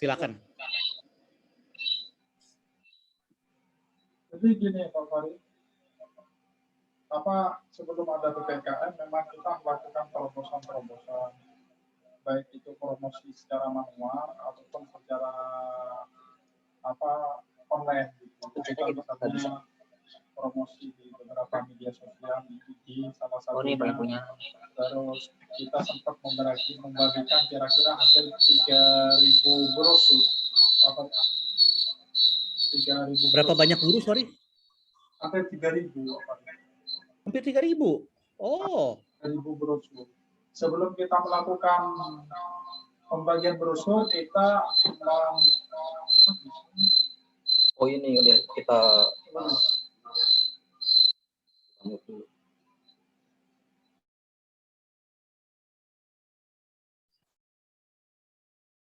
silakan. Jadi gini Pak Fahri, sebelum ada PPKM memang kita melakukan terobosan-terobosan, baik itu promosi secara manual ataupun secara online. Kita misalnya promosi di beberapa media sosial, di IG salah satunya. Terus kita sempat membagikan kira-kira hampir 3.000 brosur. 3.000. Berapa banyak guru, sorry? Hampir 3.000. Hampir 3.000. Oh. 3.000 brosur. Sebelum kita melakukan pembagian brosur, kita ini udah kita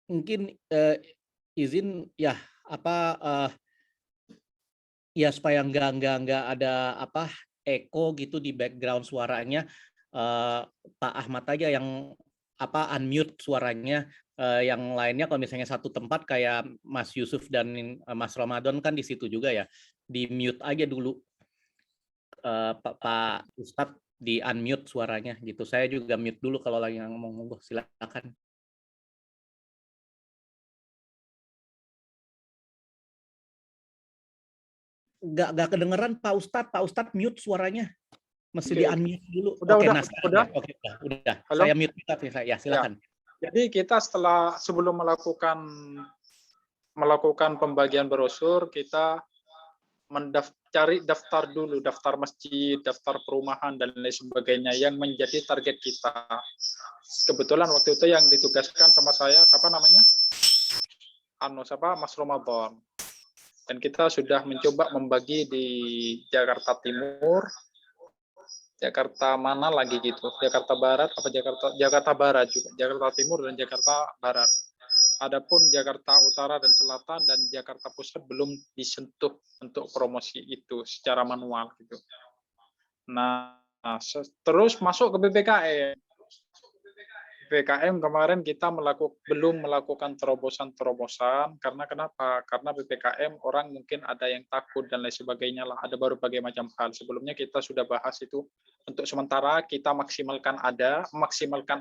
mungkin izin ya ya supaya nggak ada echo gitu di background suaranya, Pak Ahmad aja yang unmute suaranya, yang lainnya kalau misalnya satu tempat kayak Mas Yusuf dan Mas Ramadan kan di situ juga ya, di mute aja dulu, Pak Ustadz di unmute suaranya gitu. Saya juga mute dulu kalau lagi ngomong, silakan. Nggak kedengeran Pak Ustadz mute suaranya, mesti di unmute dulu. Udah. Halo? Saya mute ya, silakan. Ya. Jadi kita sebelum melakukan pembagian brosur, kita cari daftar dulu, daftar masjid, daftar perumahan dan lain sebagainya yang menjadi target kita. Kebetulan waktu itu yang ditugaskan sama saya, siapa namanya? Mas Ramadan. Dan kita sudah mencoba membagi di Jakarta Timur, Jakarta mana lagi gitu, Jakarta Barat apa Jakarta Barat juga, Jakarta Timur dan Jakarta Barat. Adapun Jakarta Utara dan Selatan dan Jakarta Pusat belum disentuh untuk promosi itu secara manual gitu. Nah, terus masuk ke BPKM. BPKM kemarin kita belum melakukan terobosan-terobosan karena kenapa? Karena BPKM orang mungkin ada yang takut dan lain sebagainya lah, ada berbagai macam hal. Sebelumnya kita sudah bahas itu, untuk sementara kita maksimalkan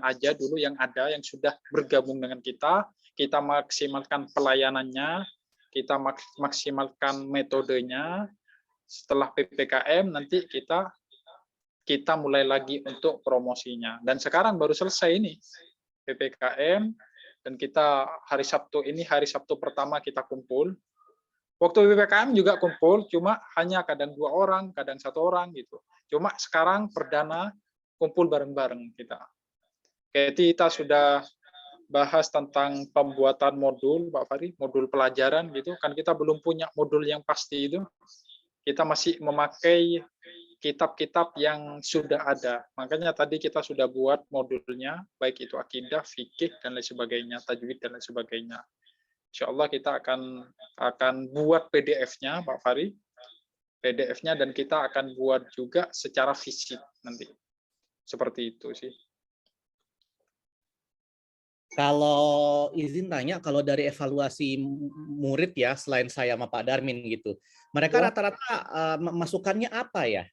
aja dulu yang ada yang sudah bergabung dengan kita maksimalkan pelayanannya, kita maksimalkan metodenya. Setelah PPKM nanti kita mulai lagi untuk promosinya. Dan sekarang baru selesai ini PPKM, dan kita hari Sabtu pertama kita kumpul. Waktu PPKM juga kumpul, cuma hanya kadang 2 orang, kadang 1 orang gitu. Cuma sekarang perdana kumpul bareng-bareng kita. Kita sudah bahas tentang pembuatan modul, Pak Fahri, modul pelajaran gitu. Kan kita belum punya modul yang pasti itu. Kita masih memakai kitab-kitab yang sudah ada. Makanya tadi kita sudah buat modulnya, baik itu akidah, fikih, dan lain sebagainya, tajwid, dan lain sebagainya. Insya Allah kita akan buat PDF-nya, Pak Fahri, PDF-nya, dan kita akan buat juga secara fisik nanti. Seperti itu sih. Kalau izin tanya, kalau dari evaluasi murid ya, selain saya sama Pak Darmin gitu, mereka rata-rata masukannya apa ya?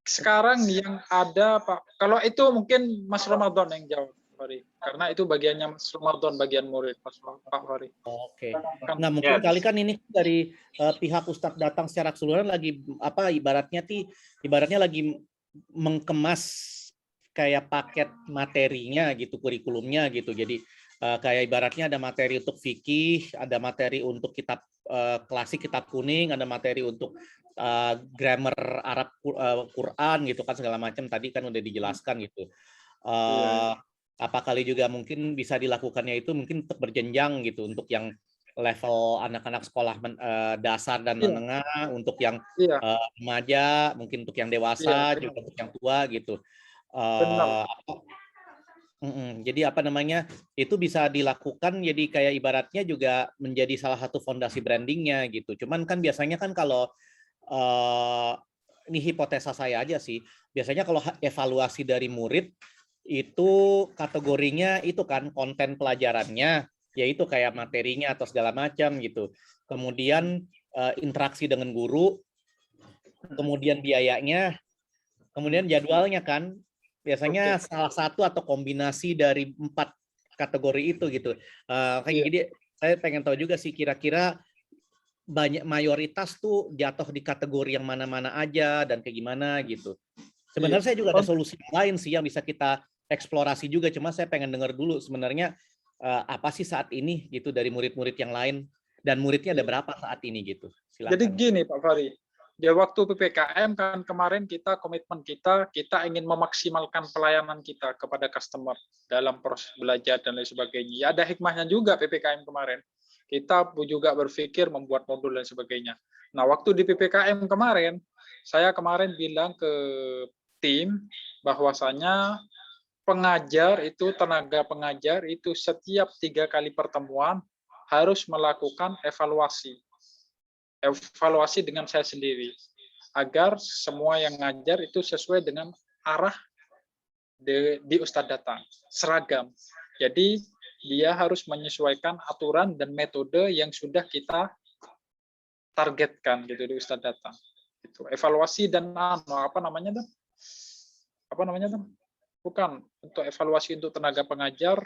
Sekarang yang ada Pak, kalau itu mungkin Mas Ramadan yang jawab, Fahri. Karena itu bagiannya Mas Ramadan, bagian murid Pak Fahri. Oke. Nah, mungkin kali kan ini dari pihak Ustadz datang secara keseluruhan lagi ibaratnya lagi mengemas kayak paket materinya gitu, kurikulumnya gitu. Jadi kayak ibaratnya ada materi untuk fikih, ada materi untuk kitab klasik, kitab kuning, ada materi untuk grammar Arab Quran gitu kan, segala macam tadi kan udah dijelaskan gitu. Apa kali juga mungkin bisa dilakukannya itu mungkin untuk berjenjang gitu, untuk yang level anak-anak sekolah dasar dan menengah, untuk yang remaja, mungkin untuk yang dewasa, juga untuk yang tua gitu. Jadi itu bisa dilakukan, jadi kayak ibaratnya juga menjadi salah satu fondasi brandingnya gitu. Cuman kan biasanya kan kalau ini hipotesa saya aja sih, biasanya kalau evaluasi dari murid itu kategorinya itu kan konten pelajarannya, ya itu kayak materinya atau segala macam gitu. Kemudian interaksi dengan guru, kemudian biayanya, kemudian jadwalnya kan. Biasanya salah satu atau kombinasi dari 4 kategori itu gitu. Jadi saya pengen tahu juga sih kira-kira banyak mayoritas tuh jatuh di kategori yang mana-mana aja dan kayak gimana gitu. Sebenarnya saya juga ada solusi lain sih yang bisa kita eksplorasi juga, cuma saya pengen dengar dulu sebenarnya apa sih saat ini gitu dari murid-murid yang lain dan muridnya ada berapa saat ini gitu. Silakan. Jadi gini Pak Fahri, di waktu PPKM kan kemarin komitmen kita ingin memaksimalkan pelayanan kita kepada customer dalam proses belajar dan lain sebagainya. Ya, ada hikmahnya juga PPKM kemarin. Kita juga berpikir membuat modul dan sebagainya. Nah, waktu di PPKM kemarin, saya kemarin bilang ke tim bahwasanya tenaga pengajar itu setiap 3 kali pertemuan harus melakukan evaluasi dengan saya sendiri agar semua yang ngajar itu sesuai dengan arah di Ustadz datang, seragam. Jadi dia harus menyesuaikan aturan dan metode yang sudah kita targetkan gitu di Ustadz datang. Itu evaluasi dan apa namanya tuh? Bukan untuk evaluasi untuk tenaga pengajar.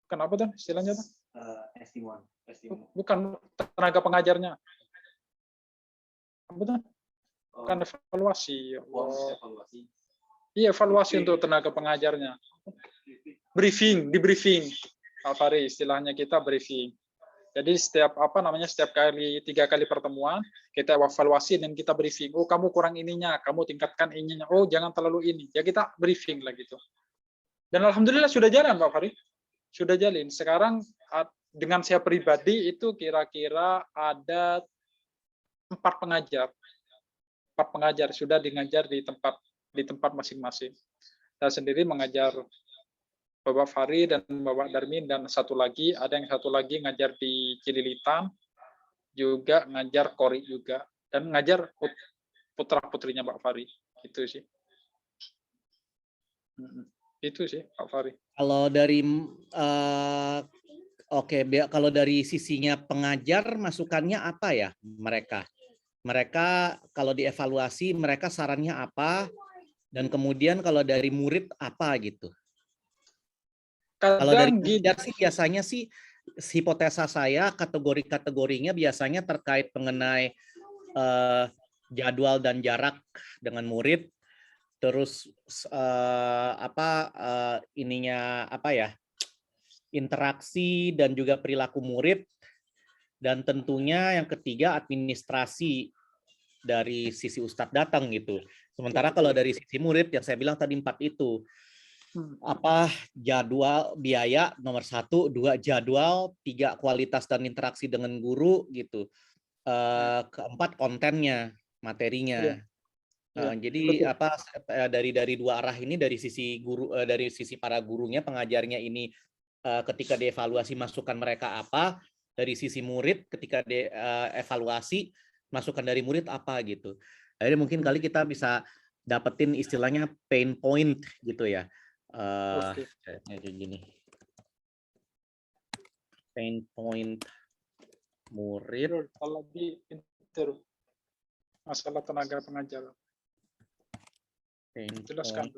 Kenapa tuh istilahnya tuh? Bukan tenaga pengajarnya. Betul? Bukan evaluasi. Iya, evaluasi untuk tenaga pengajarnya. Di briefing. Pak Fahri, istilahnya kita briefing. Jadi setiap setiap 3 kali pertemuan kita evaluasi dan kita briefing. Oh, kamu kurang ininya, kamu tingkatkan ininya. Oh, jangan terlalu ini. Ya kita briefing lah gitu. Dan alhamdulillah sudah jalan Pak Fahri. Sudah jalan. Sekarang dengan saya pribadi itu kira-kira ada 4 pengajar. 4 pengajar sudah ngajar di tempat masing-masing. Saya sendiri mengajar Bapak Fahri dan Bapak Darmin, dan satu lagi ngajar di Cililitan, juga ngajar Kori juga, dan ngajar putra-putrinya Pak Fahri. Itu sih. Itu sih Pak Fahri. Kalau dari kalau dari sisinya pengajar masukannya apa ya mereka? Mereka kalau dievaluasi mereka sarannya apa, dan kemudian kalau dari murid apa gitu. Kalau dari pengajar sih biasanya sih hipotesa saya kategorinya biasanya terkait mengenai jadwal dan jarak dengan murid, terus interaksi dan juga perilaku murid, dan tentunya yang ketiga administrasi dari sisi Ustadz datang gitu. Sementara kalau dari sisi murid yang saya bilang tadi 4 itu, jadwal, biaya nomor 1, 2 jadwal, 3 kualitas dan interaksi dengan guru gitu, 4 kontennya, materinya. Jadi dari 2 arah ini, dari sisi guru, dari sisi para gurunya, pengajarnya ini ketika dievaluasi masukan mereka apa, dari sisi murid ketika dievaluasi masukan dari murid apa gitu. Jadi mungkin kali kita bisa dapetin istilahnya pain point gitu ya. Kayak gini. Pain point murid. Kalau di masalah tenaga pengajar. Jelaskan.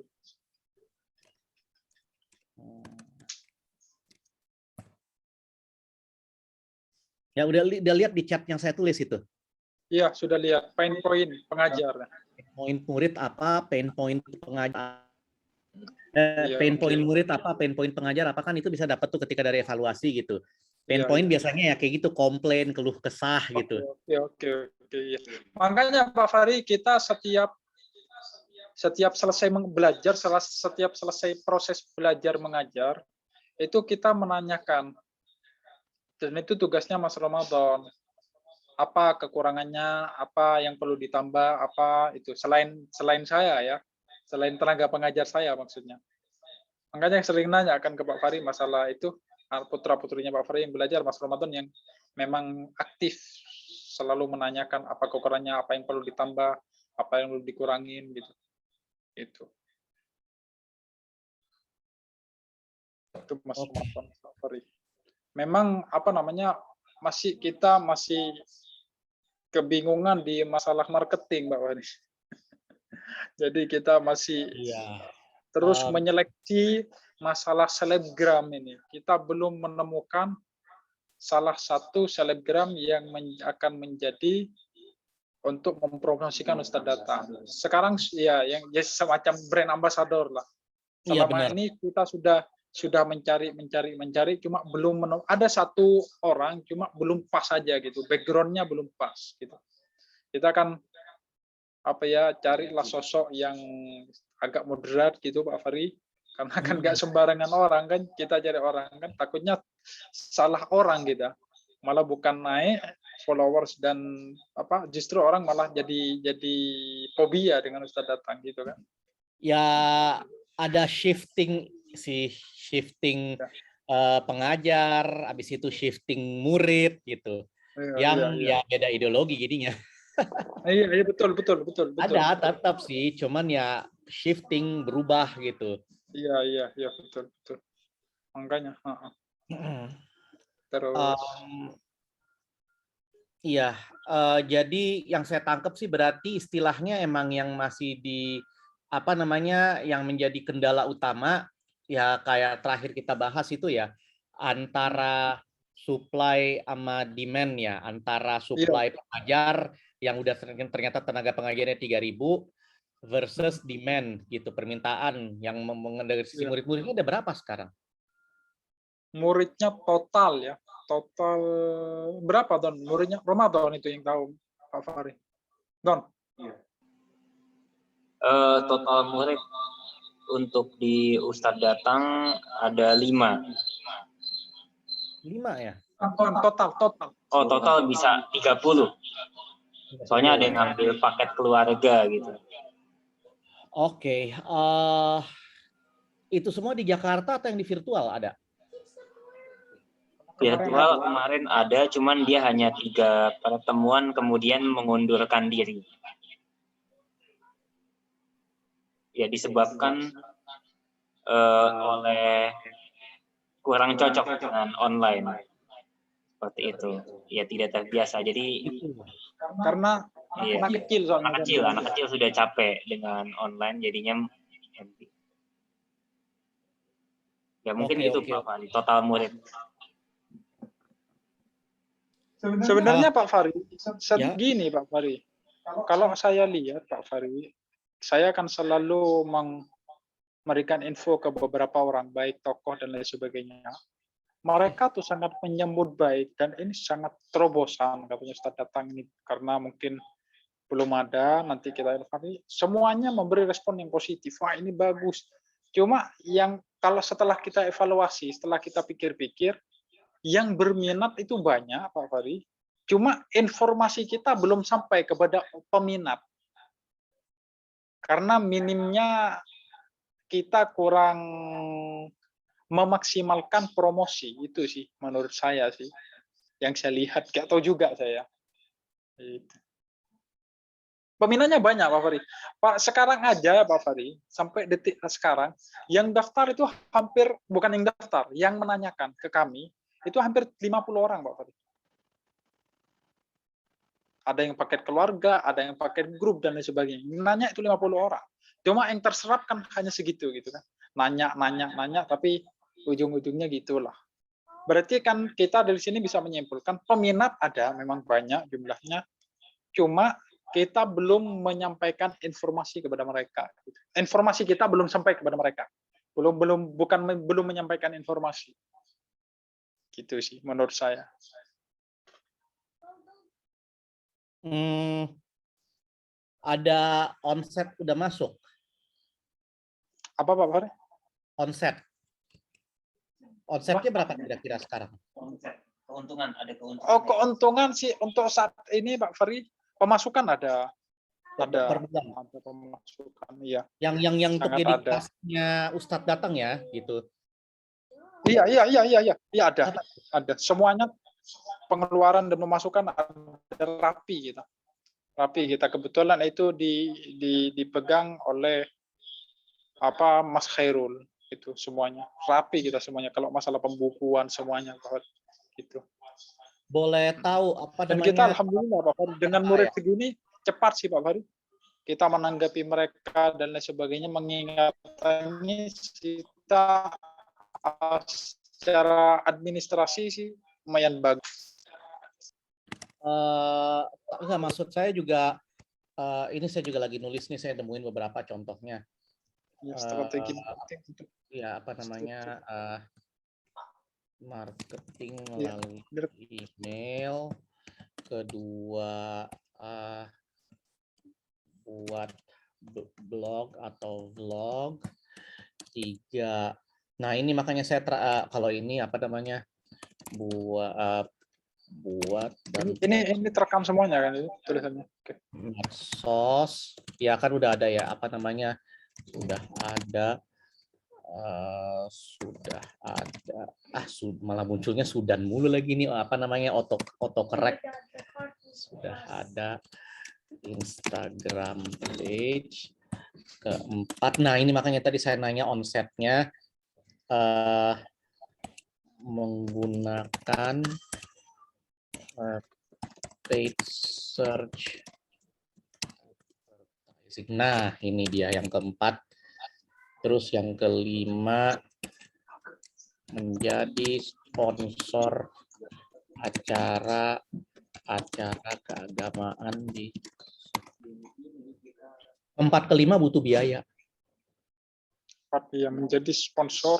Ya udah lihat di chat yang saya tulis itu. Iya, sudah lihat pain point pengajar. Pain murid apa, pain point pengajar. Pain point murid apa, pain point pengajar apa, kan itu bisa dapat tuh ketika dari evaluasi gitu. Pain point biasanya ya kayak gitu, komplain, keluh kesah gitu. Oke. Makanya Pak Fahri, kita setiap selesai belajar, setiap selesai proses belajar mengajar, itu kita menanyakan. Dan itu tugasnya Mas Ramadan. Apa kekurangannya, apa yang perlu ditambah, apa itu selain saya ya. Selain tenaga pengajar saya maksudnya. Makanya yang sering nanya akan ke Pak Fahri masalah itu, putra-putrinya Pak Fahri yang belajar, Mas Ramadan yang memang aktif selalu menanyakan apa kekurangannya, apa yang perlu ditambah, apa yang perlu dikurangin gitu. Itu. Itu Mas Oke. Ramadan, Pak Fahri. Memang apa namanya kita masih kebingungan di masalah marketing, Pak Fahri. Jadi kita masih Iya. terus Em, menyeleksi masalah selebgram ini. Kita belum menemukan salah satu selebgram yang akan menjadi untuk mempromosikan Ustadz Data. Sekarang ya yang jadi semacam brand ambassador lah. iya Selama benar. ini kita sudah mencari, cuma belum ada satu orang, cuma belum pas aja gitu, backgroundnya belum pas gitu. Kita kan carilah sosok yang agak moderat gitu, Pak Fahri, karena kan nggak sembarangan orang kan kita cari orang kan takutnya salah orang gitu, malah bukan naik followers dan justru orang malah jadi fobia dengan Ustadz datang gitu kan. Ya ada shifting pengajar, habis itu shifting murid gitu. Yang ya beda ideologi jadinya. Iya betul. Ada tetap sih, cuman ya shifting berubah gitu. Iya betul. Makanya. Terus. Iya, jadi yang saya tangkap sih berarti istilahnya emang yang masih yang menjadi kendala utama ya kayak terakhir kita bahas itu ya antara supply sama demand ya, antara supply pengajar yang udah ternyata tenaga pengajarnya 3.000 versus demand gitu, permintaan yang mengenai murid-muridnya ada berapa sekarang? Muridnya total berapa Don? Muridnya Ramadan itu yang tahu Pak Fahri. Don. Total murid untuk di Ustadz Datang ada 5. 5 ya? Total. Oh, total bisa 30. Soalnya ada yang ngambil paket keluarga gitu. Oke. Itu semua di Jakarta atau yang di virtual ada? Virtual kemarin ada, cuman dia hanya 3 pertemuan kemudian mengundurkan diri. Ya disebabkan oleh kurang cocok dengan online. Seperti itu. Ya tidak terbiasa. Jadi karena anak kecil sudah capek dengan online jadinya ya mungkin itu Pak Fahri, total murid. Sebenarnya Pak Fahri, gini Pak Fahri, kalau saya lihat Pak Fahri, saya akan selalu memberikan info ke beberapa orang, baik tokoh dan lain sebagainya. Mereka tuh sangat menyambut baik dan ini sangat terobosan katanya Ustadz datang ini karena mungkin belum ada, nanti kita semuanya memberi respon yang positif. Wah ini bagus. Cuma yang kalau setelah kita evaluasi, setelah kita pikir-pikir, yang berminat itu banyak Pak Fahri. Cuma informasi kita belum sampai kepada peminat. Karena minimnya kita kurang memaksimalkan promosi, itu sih menurut saya sih. Yang saya lihat, gak tahu juga saya. Peminatnya banyak Pak Fahri. Pak sekarang aja Pak Fahri, sampai detik sekarang, yang daftar itu hampir, bukan yang daftar, yang menanyakan ke kami, itu hampir 50 orang Pak Fahri. Ada yang paket keluarga, ada yang paket grup, dan lain sebagainya. Nanya itu 50 orang. Cuma yang terserap kan hanya segitu gitu kan. Nanya, tapi ujung-ujungnya gitulah. Berarti kan kita dari sini bisa menyimpulkan peminat ada, memang banyak jumlahnya. Cuma kita belum menyampaikan informasi kepada mereka. Informasi kita belum sampai kepada mereka. Belum menyampaikan informasi. Gitu sih menurut saya. Ada onset udah masuk. Apa Pak Fahri? Onsetnya berapa kira-kira sekarang? Keuntungan, ada keuntungan. Oh, keuntungan sih untuk saat ini Pak Fahri, pemasukan ada per bulan. Pemasukan, iya. Yang untuk Sangat jadi ada. tasnya Ustadz datang ya, gitu. Iya ada. Semuanya pengeluaran dan pemasukan ada rapi kita. Kebetulan itu dipegang oleh Mas Khairul. itu semuanya rapi kita semuanya. Kalau masalah pembukuan semuanya Pak Fahri, gitu. Boleh tahu apa Dan kita namanya? alhamdulillah Pak Fahri dengan murid segini cepat sih Pak Fahri. Kita menanggapi mereka dan lain sebagainya, mengingat ini kita secara administrasi sih lumayan bagus. Enggak, maksud saya juga ini saya juga lagi nulis nih, saya nemuin beberapa contohnya. Strategi marketing untuk ya apa namanya marketing melalui email, kedua buat blog atau vlog, 3. Nah ini makanya saya kalau ini apa namanya buat dan ini terekam semuanya kan itu tulisannya. Oke. Medsos ya kan udah ada ya apa namanya sudah ada malah munculnya Sudan mulu lagi nih apa namanya autocorrect sudah ada Instagram page. Keempat, nah ini makanya tadi saya nanya omsetnya menggunakan paid search. Nah ini dia yang keempat. Terus yang kelima menjadi sponsor acara keagamaan di 4 ke 5 butuh biaya. Ya, menjadi sponsor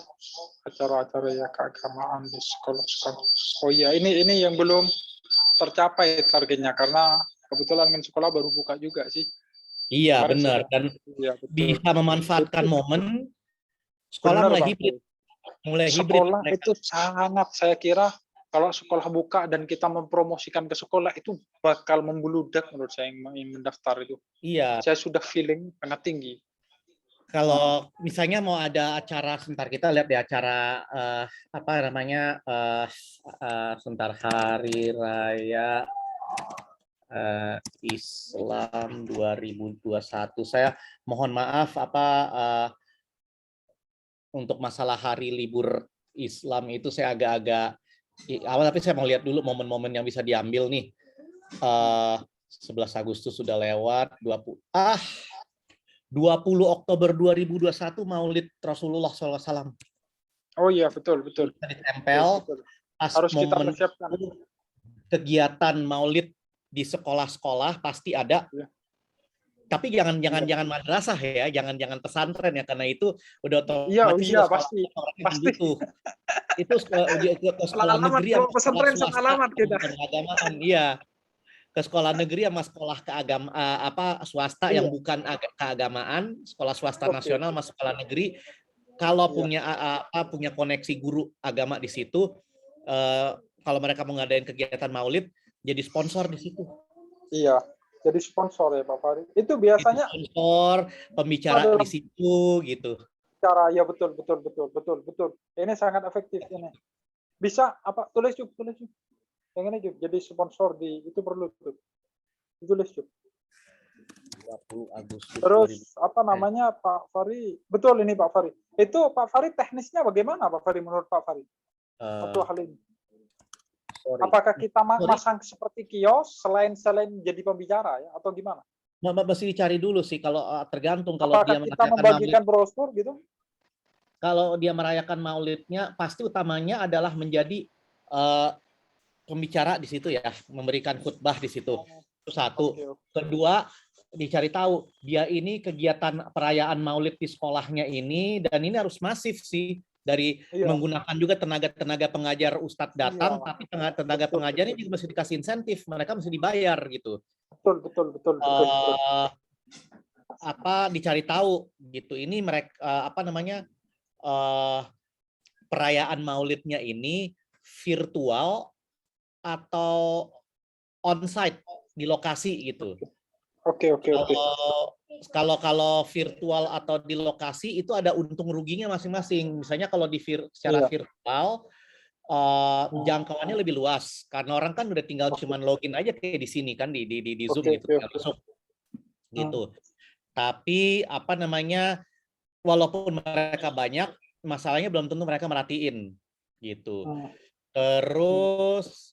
acara-acara ya keagamaan di sekolah-sekolah. Oh iya, ini yang belum tercapai targetnya karena kebetulan kan sekolah baru buka juga sih. Iya benar dan bisa memanfaatkan momen sekolah mulai hibrid. Sekolah itu sangat saya kira kalau sekolah buka dan kita mempromosikan ke sekolah itu bakal membludak menurut saya yang mendaftar itu. Iya. Saya sudah feeling sangat tinggi. Kalau misalnya mau ada acara, sebentar kita lihat di acara apa namanya sebentar Hari Raya Islam 2021. Saya mohon maaf untuk masalah hari libur Islam itu saya agak-agak awal, tapi saya mau lihat dulu momen-momen yang bisa diambil nih. 11 Agustus sudah lewat, 20 Oktober 2021 Maulid Rasulullah SAW. Oh iya betul. Ditempel pas harus momen kita persiapkan. Kegiatan Maulid di sekolah-sekolah pasti ada. Ya. Tapi jangan madrasah ya, jangan pesantren ya, karena itu udah otomatis iya pasti. Itu ke sekolah negeri yang pesantren alamat kita. Keagamaan, iya. Ke sekolah negeri sama sekolah swasta yang bukan keagamaan, sekolah swasta nasional sama sekolah negeri, kalau punya koneksi guru agama di situ, kalau mereka mau ngadain kegiatan Maulid, jadi sponsor di situ. Iya, jadi sponsor ya Pak Fahri. Itu biasanya sponsor, pembicara di situ gitu. Cara ya betul. Ini sangat efektif ini. Bisa tulis yuk. Yang ini juga jadi sponsor itu perlu tuh. Ditulis yuk. 20 Agustus. Terus namanya Pak Fahri? Betul ini Pak Fahri. Itu Pak Fahri teknisnya bagaimana Pak Fahri menurut Pak Fahri? Satu hal ini. Apakah kita masang seperti kios selain jadi pembicara ya atau gimana? Mesti dicari dulu sih kalau tergantung kalau apakah dia kita membagikan brosur gitu? Kalau dia merayakan Maulidnya pasti utamanya adalah menjadi pembicara di situ ya, memberikan khutbah di situ. Itu satu. Kedua, dicari tahu dia ini kegiatan perayaan Maulid di sekolahnya ini, dan ini harus masif sih dari menggunakan juga tenaga pengajar ustadz datang, tapi tenaga pengajar ini juga mesti dikasih insentif, mereka mesti dibayar gitu. Betul. Dicari tahu gitu. Ini mereka perayaan Maulidnya ini virtual atau on-site di lokasi gitu. Oke. Kalau virtual atau di lokasi itu ada untung ruginya masing-masing. Misalnya kalau secara virtual jangkauannya lebih luas karena orang kan udah tinggal cuman login aja kayak di sini kan di Zoom gitu. Gitu. Tapi walaupun mereka banyak, masalahnya belum tentu mereka merhatiin gitu. Terus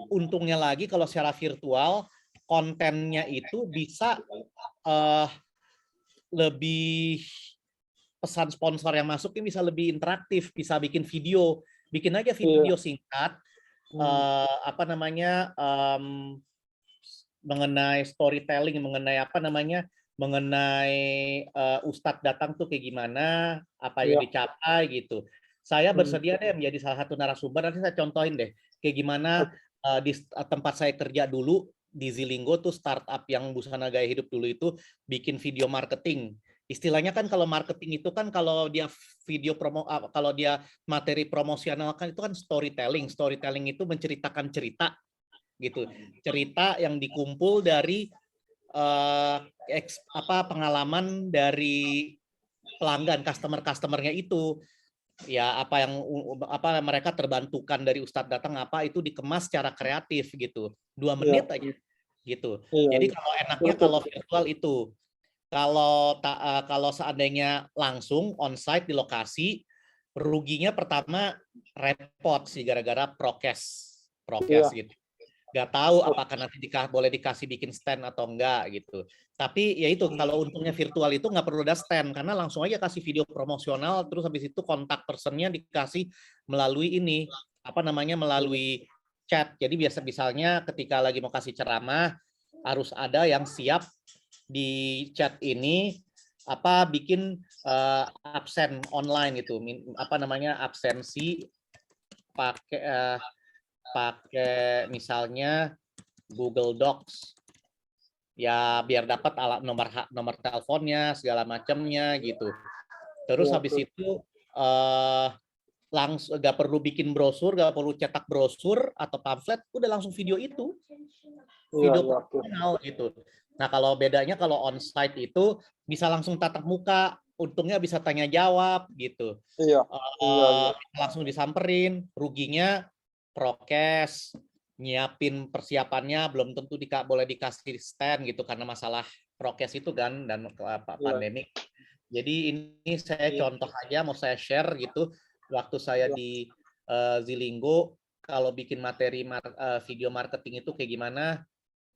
untungnya lagi kalau secara virtual kontennya itu bisa lebih, pesan sponsor yang masuk ini bisa lebih interaktif, bisa bikin video, bikin aja video singkat apa namanya mengenai storytelling, mengenai apa namanya, mengenai Ustadz datang tuh kayak gimana, apa yang dicapai gitu. Saya bersedia deh menjadi salah satu narasumber, nanti saya contohin deh kayak gimana di tempat saya kerja dulu di Zilinggo tuh, startup yang busana gaya hidup dulu itu bikin video marketing. Istilahnya kan kalau marketing itu kan kalau dia video promo, kalau dia materi promosional kan itu kan storytelling. Storytelling itu menceritakan cerita gitu, cerita yang dikumpul dari pengalaman dari pelanggan, customernya itu. Ya apa yang mereka terbantukan dari Ustadz datang apa itu dikemas secara kreatif gitu, 2 menit aja gitu. Jadi kalau enaknya kalau virtual itu, kalau seandainya langsung onsite di lokasi, ruginya pertama repot sih gara-gara prokes gitu. Nggak tahu apakah nanti boleh dikasih bikin stand atau enggak gitu. Tapi ya itu, kalau untungnya virtual itu nggak perlu ada stand, karena langsung aja kasih video promosional, terus habis itu kontak personnya dikasih melalui ini, apa namanya, melalui chat. Jadi misalnya ketika lagi mau kasih ceramah, harus ada yang siap di chat ini bikin absen online itu, apa namanya, absensi pakai misalnya Google Docs ya, biar dapat nomor teleponnya segala macamnya gitu. Terus habis itu langsung, nggak perlu bikin brosur, nggak perlu cetak brosur atau pamflet, udah langsung video itu, video profesional gitu. Nah kalau bedanya kalau onsite itu bisa langsung tatap muka, untungnya bisa tanya jawab gitu. Langsung disamperin, ruginya prokes, nyiapin persiapannya belum tentu boleh dikasih stand gitu karena masalah prokes itu kan, dan pandemik. Jadi ini saya contoh aja, mau saya share gitu, waktu saya di Zilinggo kalau bikin materi video marketing itu kayak gimana.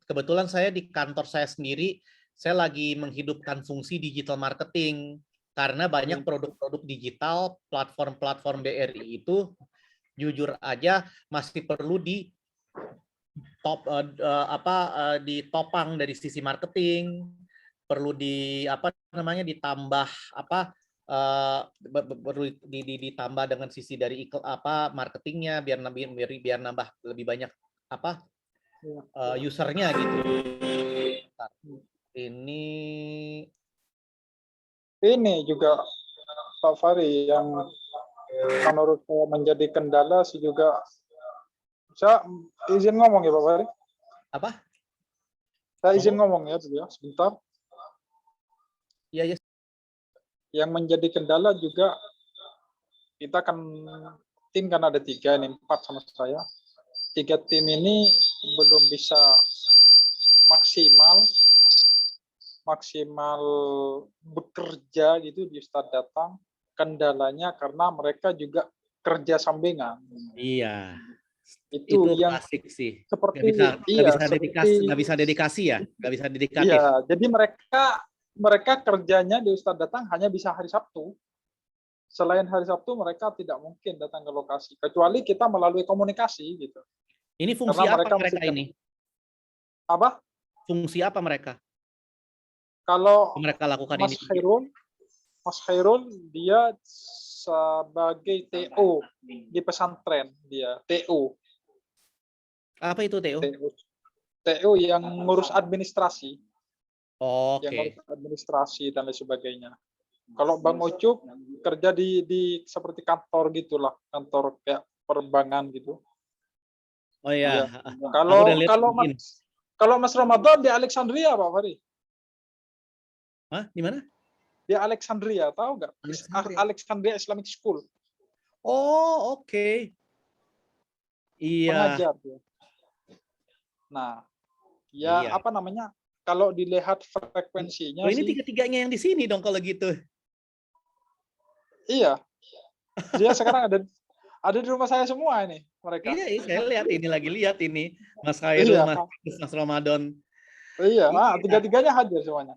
Kebetulan saya di kantor saya sendiri, saya lagi menghidupkan fungsi digital marketing karena banyak produk-produk digital, platform-platform BRI itu jujur aja masih perlu ditopang dari sisi marketing, perlu ditambah ditambah dengan sisi dari marketingnya biar nambah lebih banyak usernya gitu. Ini juga Pak Fahri yang menurut saya menjadi kendala sih juga. Saya izin ngomong ya Pak Fahri. Apa? Saya izin ngomong ya dulu ya, sebentar. Iya. Yang menjadi kendala juga, kita kan tim kan ada 3 nih, 4 sama saya. 3 tim ini belum bisa maksimal bekerja gitu di Ustadz datang. Kendalanya karena mereka juga kerja sampingan. Iya. Itu yang klasik sih. Seperti nggak bisa dedikasi ya, nggak bisa dedikatif. Iya, jadi mereka kerjanya di Ustadz datang hanya bisa hari Sabtu. Selain hari Sabtu mereka tidak mungkin datang ke lokasi kecuali kita melalui komunikasi gitu. Ini fungsi apa mereka ini? Apa? Fungsi apa mereka? Kalau mereka lakukan Mas ini? Mas Khairul dia sebagai TO di pesantren, dia TO. Apa itu TO? TO yang ngurus administrasi. Oke. Yang ngurus administrasi dan lain sebagainya. Kalau Bang Ucup kerja di seperti kantor gitulah, kantor kayak perbankan gitu. Oh iya. Kalau Mas Ramadan di Alexandria Pak Fahri. Hah? Di mana? Di Alexandria, tahu nggak? Alexandria Islamic School. Oh, oke. Iya. Pengajar dia. Nah, ya apa namanya? Kalau dilihat frekuensinya ini 3-3-nya yang di sini dong kalau gitu. Iya, Dia sekarang ada di rumah saya semua ini mereka. Iya, saya lihat ini Mas Khairul, Iya, Mas Ramadan. iya, Iya. tiga-tiganya hadir semuanya.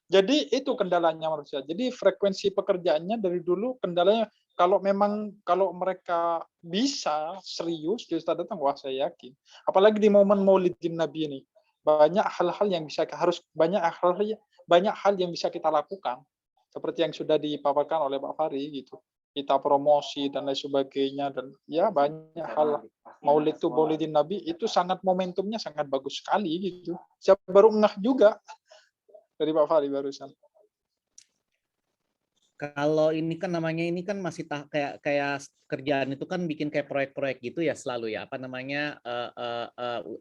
Jadi itu kendalanya manusia. Jadi frekuensi pekerjaannya dari dulu kendalanya kalau mereka bisa serius di Ustadz datang, wah saya yakin. Apalagi di momen Maulidin Nabi ini, banyak hal yang bisa kita lakukan seperti yang sudah dipaparkan oleh Pak Fahri gitu. Kita promosi dan lain sebagainya dan ya banyak hal. Maulidin Nabi itu sangat momentumnya sangat bagus sekali gitu. Saya baru ngeh juga dari Pak Fahri barusan. Kalau ini kan namanya masih kayak kerjaan itu kan bikin kayak proyek-proyek gitu ya selalu ya, apa namanya,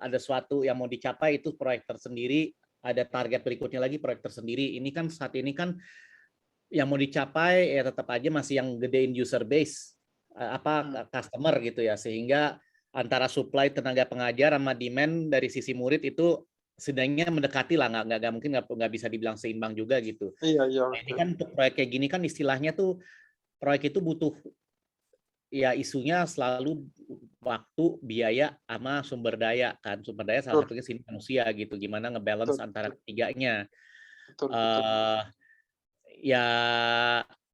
ada suatu yang mau dicapai itu proyek tersendiri, ada target berikutnya lagi proyek tersendiri. Ini kan saat ini kan yang mau dicapai ya tetap aja masih yang gedein user base, customer gitu ya, sehingga antara supply tenaga pengajar sama demand dari sisi murid itu sedangnya mendekati lah, nggak mungkin nggak bisa dibilang seimbang juga gitu. Iya. Nah, ini kan untuk proyek kayak gini kan istilahnya tuh proyek itu butuh ya isunya selalu waktu, biaya, sama sumber daya kan. Sumber daya salah satunya sini manusia gitu. Gimana ngebalance antara ketiganya. Betul. Ya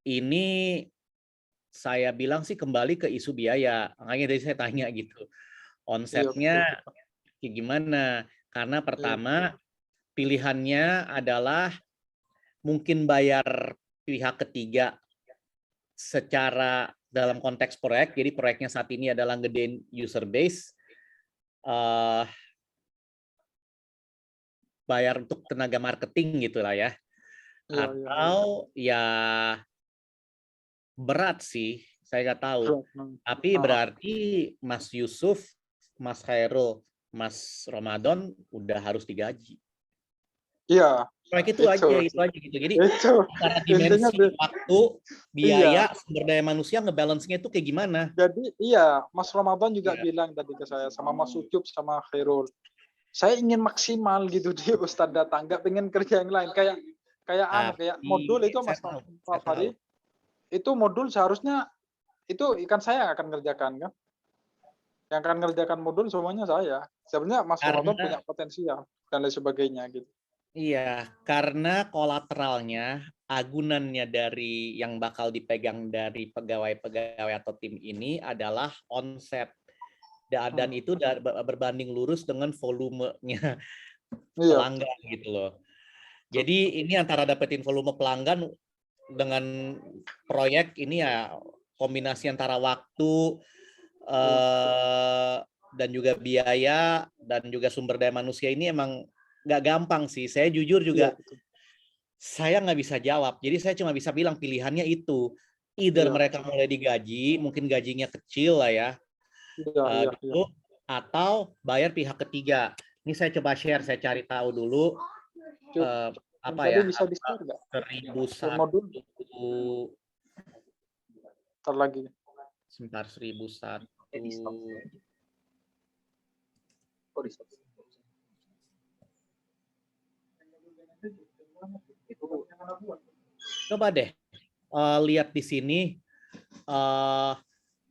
ini saya bilang sih kembali ke isu biaya. Makanya tadi saya tanya gitu. Omsetnya gimana? Karena pertama pilihannya adalah mungkin bayar pihak ketiga secara dalam konteks proyek, jadi proyeknya saat ini adalah gedein user base, bayar untuk tenaga marketing gitulah ya, atau ya berat sih, saya nggak tahu. Tapi berarti Mas Yusuf, Mas Khairul, Mas Ramadan udah harus digaji. Iya. Proyek itu aja gitu. Jadi cara dimensi waktu, biaya, sumber daya manusia ngebalance-nya itu kayak gimana? Jadi Mas Ramadan juga bilang tadi ke saya sama Mas Ucup sama Khairul. Saya ingin maksimal gitu di Ustadz datang, nggak pengen kerja yang lain kayak modul itu Mas Pak Fahri. Itu modul seharusnya itu ikan saya akan ngerjakan kan. Yang akan ngerjakan modul semuanya saya. Sebenarnya Mas Ramadan punya potensial dan lain sebagainya gitu. Iya, karena kolateralnya, agunannya dari yang bakal dipegang dari pegawai-pegawai atau tim ini adalah onset. Dan itu berbanding lurus dengan volumenya pelanggan gitu loh. Jadi ini antara dapetin volume pelanggan dengan proyek ini ya kombinasi antara waktu dan juga biaya dan juga sumber daya manusia ini emang nggak gampang sih. Saya jujur juga saya nggak bisa jawab. Jadi saya cuma bisa bilang pilihannya itu. Either mereka mulai digaji, mungkin gajinya kecil lah ya, gitu, atau bayar pihak ketiga. Ini saya coba share, saya cari tahu dulu apa ya? Bisa di-share nggak? 1001 Ntar lagi. Sebentar, 1001. Coba deh lihat di sini,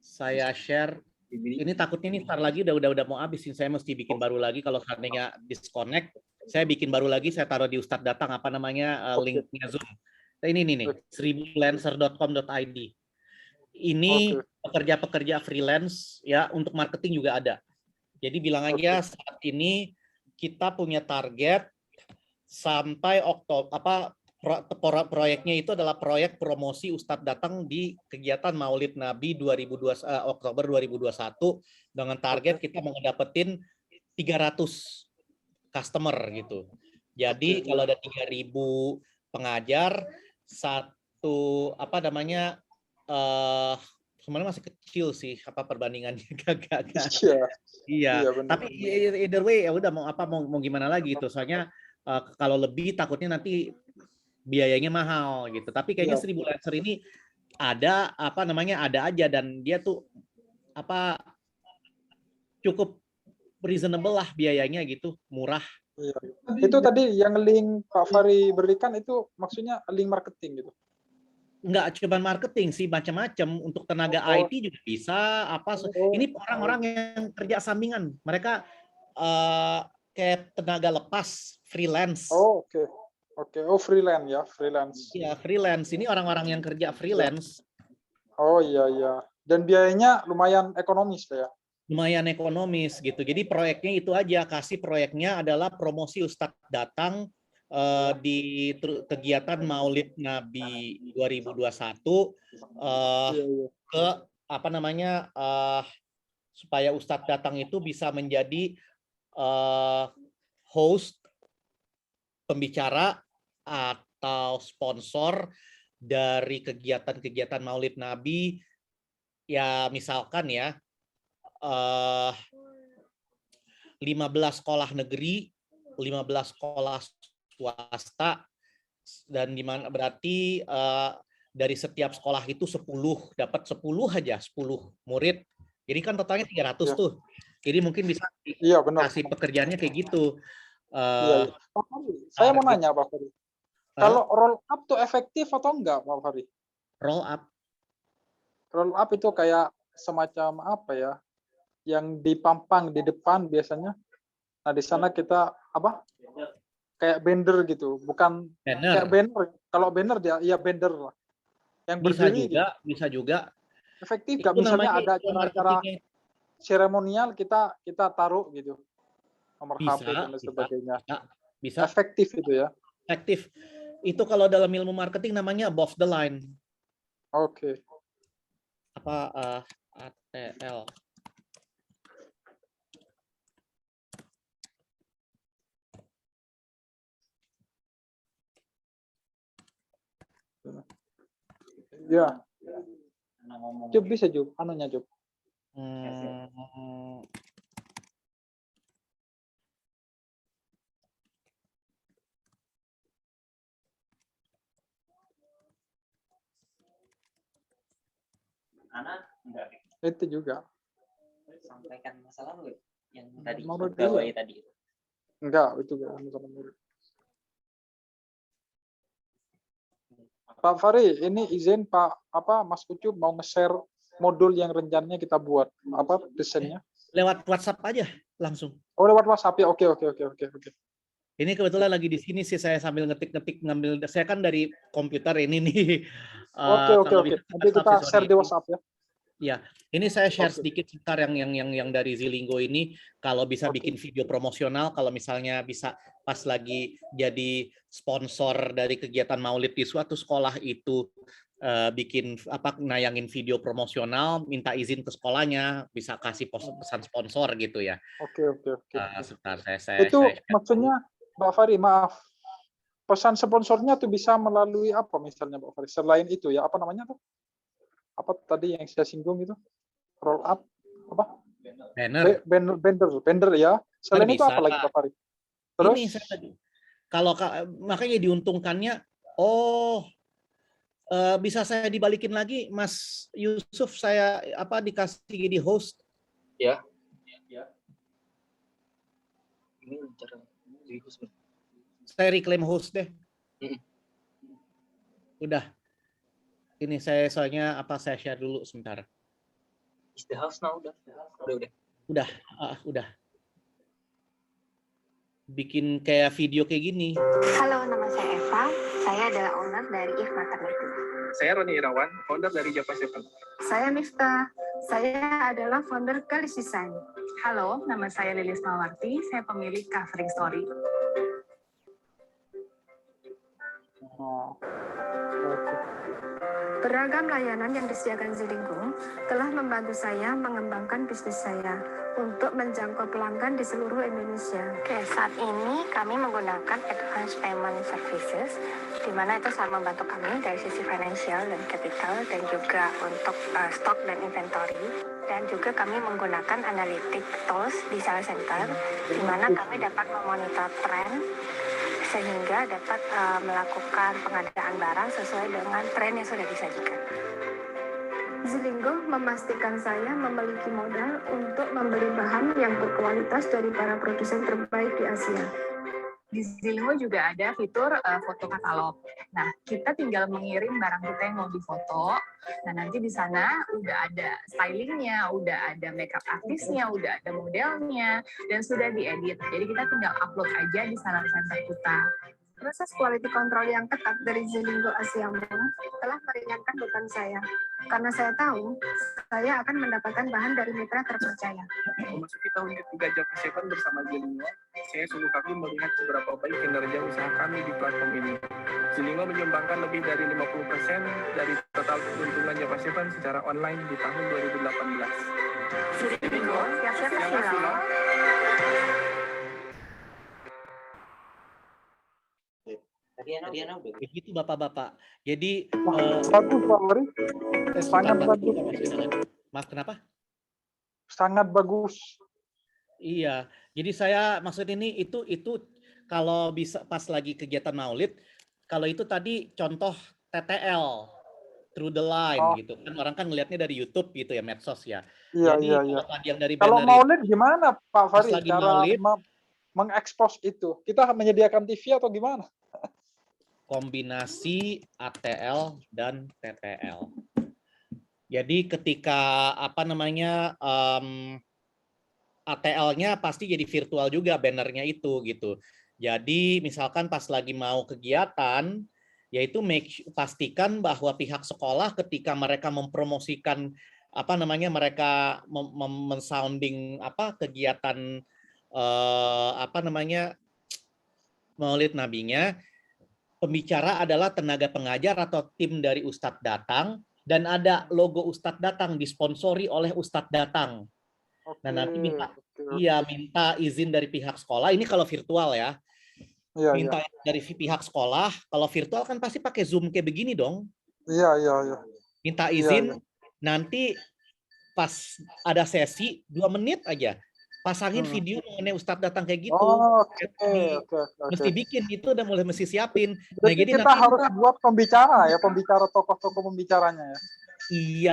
saya share. Ini takutnya nih ntar lagi udah mau habis, saya mesti bikin baru lagi. Kalau seandainya disconnect, saya bikin baru lagi, saya taruh di Ustadz datang apa namanya linknya Zoom. Nah, ini nih 1000lancer.com.id. Ini pekerja-pekerja freelance ya, untuk marketing juga ada. Jadi bilang aja saat ini kita punya target sampai Oktober, proyeknya itu adalah proyek promosi Ustadz datang di kegiatan Maulid Nabi Oktober 2021 dengan target kita mau dapetin 300 customer gitu. Jadi kalau ada 3.000 pengajar, satu sebenarnya masih kecil sih perbandingannya gak. Iya. Tapi either way ya udah mau gimana lagi itu. Soalnya kalau lebih takutnya nanti biayanya mahal gitu. Tapi kayaknya 1000lancer ini ada ada aja, dan dia tuh cukup reasonable lah biayanya gitu, murah. Itu tadi yang link Pak Fahri berikan itu maksudnya link marketing gitu. nggak cuma marketing sih, macam-macam. Untuk tenaga IT juga bisa. Ini orang-orang yang kerja sampingan. Mereka kayak tenaga lepas, freelance. Oke. Oh, freelance ya, freelance. Iya, freelance. Ini orang-orang yang kerja freelance. Oh iya. Dan biayanya lumayan ekonomis ya. Lumayan ekonomis gitu. Jadi proyeknya itu aja, kasih proyeknya adalah promosi Ustadz datang di kegiatan Maulid Nabi 2021 ke apa namanya supaya Ustadz datang itu bisa menjadi host, pembicara atau sponsor dari kegiatan-kegiatan Maulid Nabi. Ya misalkan ya 15 sekolah negeri, 15 sekolah swasta, dan di mana berarti dari setiap sekolah itu 10 dapat 10 aja, 10 murid. Jadi kan totalnya 300 tuh. Jadi mungkin bisa kasih pekerjaannya kayak gitu. Pak Fahri, saya mau nanya Pak Fahri. Kalau roll up tuh efektif atau enggak Pak Fahri? Roll up? Roll up itu kayak semacam apa ya? Yang dipampang di depan biasanya. Nah, di sana kita apa? Kayak banner gitu, bukan banner. Kayak banner. Kalau banner dia ya banner lah. Yang berdiri bisa juga. Efektif nggak? Misalnya ada acara seremonial kita taruh gitu. Nomor HP dan sebagainya. Bisa. Efektif itu ya. Efektif. Itu kalau dalam ilmu marketing namanya above the line. Oke. Apa ATL? Ya. Jub bisa Jub, anunya Jub. Itu juga. Sampaikan masalah lu yang tadi pegawai tadi. Enggak, itu masalah murid. Pak Fahri, ini izin Pak Mas Ucup mau nge-share modul yang rencananya kita buat desainnya. Lewat WhatsApp aja langsung. Oh, lewat WhatsApp ya. Oke. Ini kebetulan lagi di sini sih, saya sambil ngetik ngambil. Saya kan dari komputer ini nih. Oke. Nanti kita share di WhatsApp ya. Ya, ini saya share sedikit sebentar yang dari Zilinggo ini. Kalau bisa bikin video promosional, kalau misalnya bisa pas lagi jadi sponsor dari kegiatan Maulid di suatu sekolah itu bikin nayangin video promosional, minta izin ke sekolahnya, bisa kasih pesan sponsor gitu ya. Oke. Sebentar, itu maksudnya Mbak Fahri, maaf. Pesan sponsornya tuh bisa melalui apa misalnya Mbak Fahri? Selain itu ya, apa namanya tuh? Apa tadi yang saya singgung itu? Roll up apa? Banner ya. Selain itu apa lagi Pak Fahri? Terus ini saya tadi. Kalau makanya diuntungkannya bisa saya dibalikin lagi Mas Yusuf, saya dikasih jadi host. Ya. Ini cara saya reclaim host deh. Udah. Ini saya soalnya saya share dulu sebentar. Is the house now udah. Udah. Bikin kayak video kayak gini. Halo, nama saya Eva. Saya adalah owner dari If Maternity. Saya Roni Irawan, founder dari Java Seven. Saya Mifta. Saya adalah founder Galis Design. Halo, nama saya Lilis Mawarti. Saya pemilik Covering Story. Beragam layanan yang disediakan Zilinggo telah membantu saya mengembangkan bisnis saya untuk menjangkau pelanggan di seluruh Indonesia. Oke, saat ini kami menggunakan advance payment services, di mana itu sangat membantu kami dari sisi financial dan capital, dan juga untuk stok dan inventory. Dan juga kami menggunakan analytic tools di sales center, di mana kami dapat memonitor tren sehingga dapat melakukan pengadaan barang sesuai dengan tren yang sudah disajikan. Zilinggo memastikan saya memiliki modal untuk membeli bahan yang berkualitas dari para produsen terbaik di Asia. Di Zilingo juga ada fitur foto katalog. Nah, kita tinggal mengirim barang kita yang mau difoto. Nah, nanti di sana udah ada stylingnya, udah ada makeup artisnya, udah ada modelnya, dan sudah diedit. Jadi kita tinggal upload aja di salah center kita. Proses quality control yang ketat dari Zilingo Asiamon telah meringankan beban saya, karena saya tahu saya akan mendapatkan bahan dari mitra terpercaya. Memasuki tahun ketiga Java 7 bersama Zilingo, saya sungguh kagum melihat seberapa baik kinerja usaha kami di platform ini. Zilingo menyumbangkan lebih dari 50% dari total keuntungan Java 7 secara online di tahun 2018. Zilingo, siap-siap ya. Begitu Bapak-bapak. Jadi Bagus Pak Wari, sangat bagus. Maaf, kenapa? Sangat bagus. Iya. Jadi saya maksud ini itu kalau bisa pas lagi kegiatan Maulid, kalau itu tadi contoh TTL through the line gitu kan, orang kan ngelihatnya dari YouTube gitu ya, medsos ya. Iya, Jadi iya, iya. kalau tadi yang dari Kalau banner Maulid gimana Pak pas Fari lagi cara Maulid, mengekspos itu? Kita menyediakan TV atau gimana? kombinasi ATL dan TTL. Jadi ketika apa namanya ATL-nya pasti jadi virtual juga bannernya itu gitu. Jadi misalkan pas lagi mau kegiatan, yaitu pastikan bahwa pihak sekolah ketika mereka mempromosikan apa namanya mereka mensounding apa kegiatan apa namanya Maulid Nabinya, pembicara adalah tenaga pengajar atau tim dari Ustadz Datang, dan ada logo Ustadz Datang disponsori oleh Ustadz Datang. Nah nanti minta izin dari pihak sekolah. Ini kalau virtual ya. Minta dari pihak sekolah. Kalau virtual kan pasti pakai Zoom kayak begini dong. Iya. Minta izin. Nanti pas ada sesi 2 menit aja. Pasangin video mengenai Ustadz Datang kayak gitu. Mesti bikin itu udah mulai mesti siapin. Nah, jadi kita harus buat pembicara ya, tokoh-tokoh pembicaranya ya. Iya.